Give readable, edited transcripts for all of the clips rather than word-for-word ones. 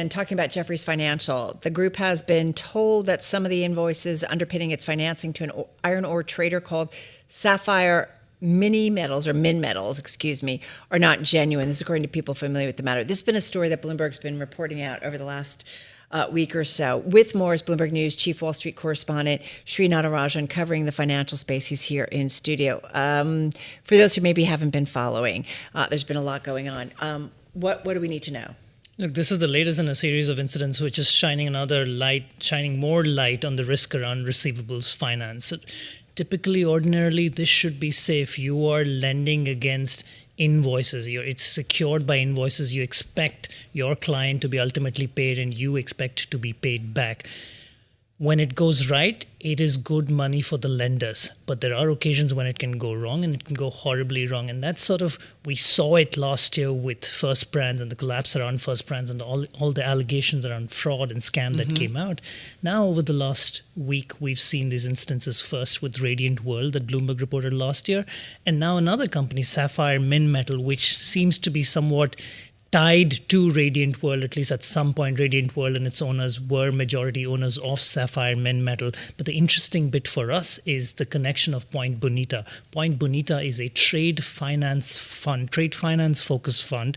and talking about Jefferies Financial. The group has been told that some of the invoices underpinning its financing to an iron ore trader called Sapphire Minmetals are not genuine. This is according to people familiar with the matter. This has been a story that Bloomberg's been reporting out over the last week or so. With more is Bloomberg News Chief Wall Street correspondent Sri Natarajan covering the financial space. He's here in studio. For those who maybe haven't been following, there's been a lot going on. What do we need to know? Look, this is the latest in a series of incidents which is shining more light on the risk around receivables finance. So typically, ordinarily, this should be safe. You are lending against invoices. It's secured by invoices. You expect your client to be ultimately paid and you expect to be paid back. When it goes right, it is good money for the lenders. But there are occasions when it can go wrong, and it can go horribly wrong. And that's we saw it last year with First Brands and the collapse around First Brands and all the allegations around fraud and scam that came out. Now, over the last week, we've seen these instances first with Radiant World that Bloomberg reported last year. And now another company, Sapphire Minmetals, which seems to be somewhat tied to Radiant World, at least at some point. Radiant World and its owners were majority owners of Sapphire Minmetals. But the interesting bit for us is the connection of Point Bonita. Point Bonita is a trade finance focused fund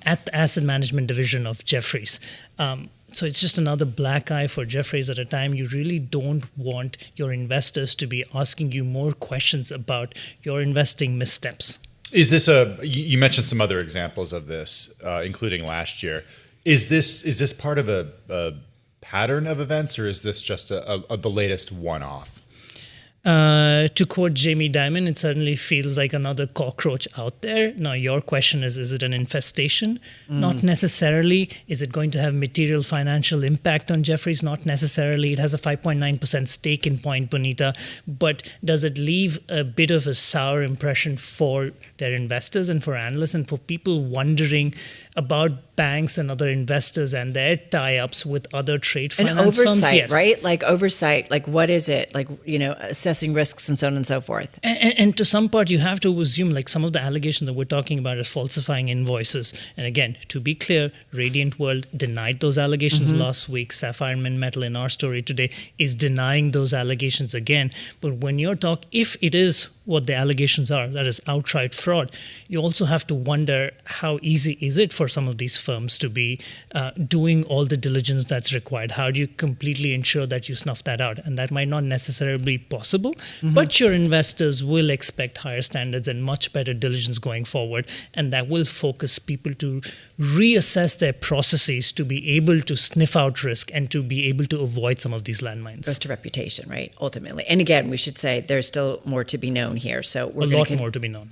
at the asset management division of Jefferies. So it's just another black eye for Jefferies at a time you really don't want your investors to be asking you more questions about your investing missteps. Is this you mentioned some other examples of this, including last year. Is this part of a pattern of events, or is this just the latest one-off? To quote Jamie Dimon, it certainly feels like another cockroach out there. Now, your question is it an infestation? Not necessarily. Is it going to have material financial impact on Jefferies? Not necessarily. It has a 5.9% stake in Point Bonita, but does it leave a bit of a sour impression for their investors and for analysts and for people wondering about banks and other investors and their tie-ups with other trade finance firms? And oversight, yes. right? Like oversight, like what is it? Like, assessing risks and so on and so forth. And to some part, you have to assume like some of the allegations that we're talking about is falsifying invoices. And again, to be clear, Radiant World denied those allegations last week. Sapphire Minmetals in our story today is denying those allegations again. But when you're if it is what the allegations are, that is outright fraud, you also have to wonder how easy is it for some of these firms to be doing all the diligence that's required? How do you completely ensure that you snuff that out? And that might not necessarily be possible, but your investors will expect higher standards and much better diligence going forward. And that will focus people to reassess their processes to be able to sniff out risk and to be able to avoid some of these landmines. Goes to reputation, right? Ultimately. And again, we should say there's still more to be known here. So we're a lot more to be known.